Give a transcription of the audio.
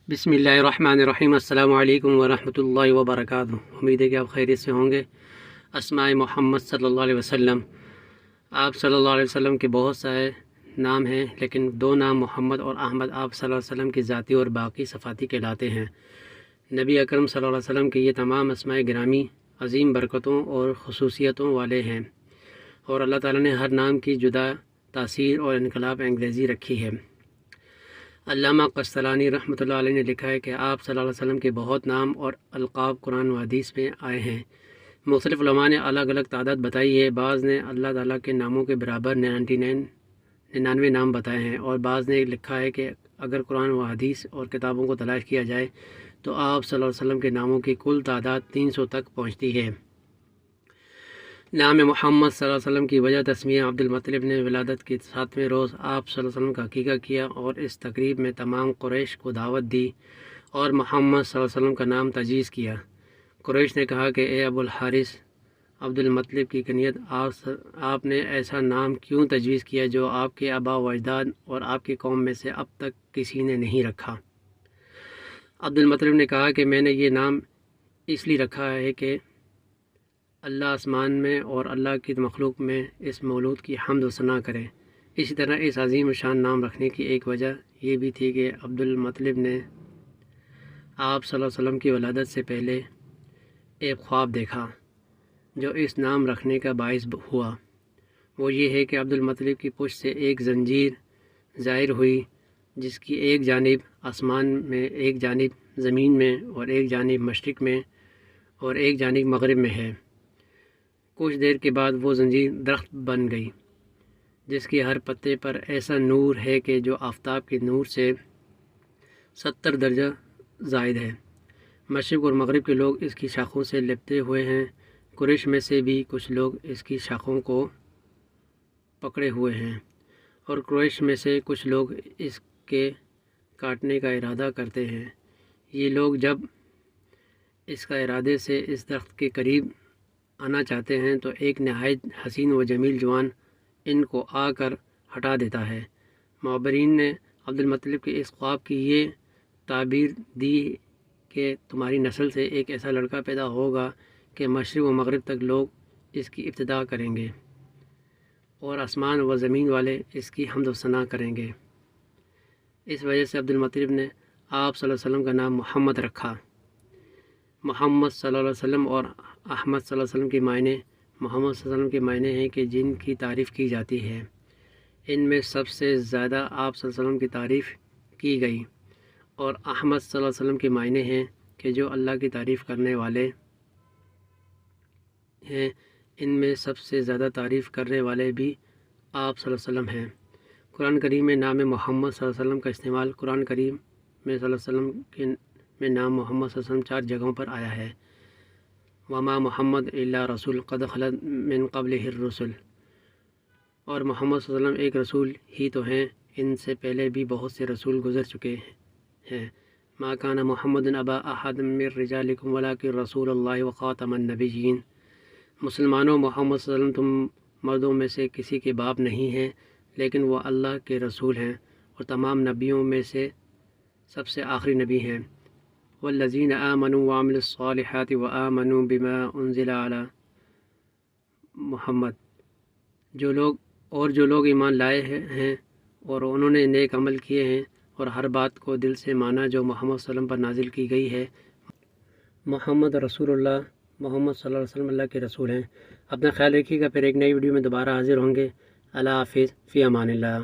بسم اللہ الرحمن الرحیم۔ السلام علیکم ورحمۃ اللہ وبرکاتہ۔ امید ہے کہ آپ خیریت سے ہوں گے۔ اسماء محمد صلی اللہ علیہ وسلم، آپ صلی اللہ علیہ وسلم کے بہت سارے نام ہیں، لیکن دو نام محمد اور احمد آپ صلی اللہ علیہ وسلم کی ذاتی اور باقی صفاتی کہلاتے ہیں۔ نبی اکرم صلی اللہ علیہ وسلم کے یہ تمام اسماء گرامی عظیم برکتوں اور خصوصیتوں والے ہیں، اور اللہ تعالیٰ نے ہر نام کی جدا تاثیر اور انقلاب انگیزی رکھی ہے۔ علامہ قسطلانی رحمۃ اللہ علیہ نے لکھا ہے کہ آپ صلی اللہ علیہ وسلم کے بہت نام اور القاب قرآن و حدیث میں آئے ہیں۔ مختلف علماء نے الگ الگ تعداد بتائی ہے۔ بعض نے اللہ تعالیٰ کے ناموں کے برابر 99 نام بتائے ہیں، اور بعض نے لکھا ہے کہ اگر قرآن و حدیث اور کتابوں کو تلاش کیا جائے تو آپ صلی اللہ علیہ وسلم کے ناموں کی کل تعداد 300 تک پہنچتی ہے۔ نام محمد صلی اللہ علیہ وسلم کی وجہ تسمیہ عبد المطلب نے ولادت کے 7ویں روز آپ صلی اللہ علیہ وسلم کا عقیقہ کیا اور اس تقریب میں تمام قریش کو دعوت دی اور محمد صلی اللہ علیہ وسلم کا نام تجویز کیا۔ قریش نے کہا کہ اے ابو الحارث عبد المطلب کی کنیت، آپ نے ایسا نام کیوں تجویز کیا جو آپ کے آباء و اجداد اور آپ کی قوم میں سے اب تک کسی نے نہیں رکھا؟ عبد المطلب نے کہا کہ میں نے یہ نام اس لیے رکھا ہے کہ اللہ آسمان میں اور اللہ کی مخلوق میں اس مولود کی حمد و ثنا کرے۔ اسی طرح اس عظیم شان نام رکھنے کی ایک وجہ یہ بھی تھی کہ عبد المطلب نے آپ صلی اللہ علیہ وسلم کی ولادت سے پہلے ایک خواب دیکھا جو اس نام رکھنے کا باعث ہوا۔ وہ یہ ہے کہ عبد المطلب کی پشت سے ایک زنجیر ظاہر ہوئی جس کی ایک جانب آسمان میں، ایک جانب زمین میں، اور ایک جانب مشرق میں اور ایک جانب مغرب میں ہے۔ کچھ دیر کے بعد وہ زنجیر درخت بن گئی جس کی ہر پتے پر ایسا نور ہے کہ جو آفتاب کے نور سے 70 درجہ زائد ہے۔ مشرق اور مغرب کے لوگ اس کی شاخوں سے لپٹے ہوئے ہیں۔ قریش میں سے بھی کچھ لوگ اس کی شاخوں کو پکڑے ہوئے ہیں، اور قریش میں سے کچھ لوگ اس کے کاٹنے کا ارادہ کرتے ہیں۔ یہ لوگ جب اس کا ارادے سے اس درخت کے قریب آنا چاہتے ہیں تو ایک نہایت حسین و جمیل جوان ان کو آ کر ہٹا دیتا ہے۔ معبرین نے عبد المطلب کے اس خواب کی یہ تعبیر دی کہ تمہاری نسل سے ایک ایسا لڑکا پیدا ہوگا کہ مشرق و مغرب تک لوگ اس کی ابتدا کریں گے اور آسمان و زمین والے اس کی حمد و ثنا کریں گے۔ اس وجہ سے عبد المطلب نے آپ صلی اللہ علیہ وسلم کا نام محمد رکھا۔ محمد صلی اللہ علیہ وسلم اور احمد صلی اللہ علیہ وسلم کے معنی محمد صلی اللہ علیہ وسلم کے معنی ہیں کہ جن کی تعریف کی جاتی ہے۔ ان میں سب سے زیادہ آپ صلی اللہ علیہ وسلم کی تعریف کی گئی، اور احمد صلی اللہ علیہ وسلم کے معنی ہیں کہ جو اللہ کی تعریف کرنے والے ہیں۔ ان میں سب سے زیادہ تعریف کرنے والے بھی آپ صلی اللہ علیہ وسلم ہیں۔ قرآن کریم میں نام محمد صلی اللہ علیہ وسلم کا استعمال قرآن کریم میں صلی اللہ علیہ وسلم کے میں نام محمد صلی اللہ علیہ وسلم 4 جگہوں پر آیا ہے۔ وما محمد الا رسول قد خلت من قبلہ الرسل، اور محمد صلی اللہ علیہ وسلم ایک رسول ہی تو ہیں، ان سے پہلے بھی بہت سے رسول گزر چکے ہیں۔ ما کان محمد ابا احد من رجالکم ولکن رسول اللہ وخاتم النبیین۔ مسلمانوں، محمد صلی اللہ علیہ وسلم تم مردوں میں سے کسی کے باپ نہیں ہیں، لیکن وہ اللہ کے رسول ہیں اور تمام نبیوں میں سے سب سے آخری نبی ہیں۔ والذین آمنوا وعملوا الصالحات وآمنوا بما انزل علی محمد، جو لوگ ایمان لائے ہیں اور انہوں نے نیک عمل کیے ہیں اور ہر بات کو دل سے مانا جو محمد صلی اللہ علیہ وسلم پر نازل کی گئی ہے۔ محمد رسول اللہ، محمد صلی اللہ علیہ وسلم اللہ کے رسول ہیں۔ اپنا خیال رکھیے گا، پھر ایک نئی ویڈیو میں دوبارہ حاضر ہوں گے۔ اللہ حافظ، فی امان اللہ۔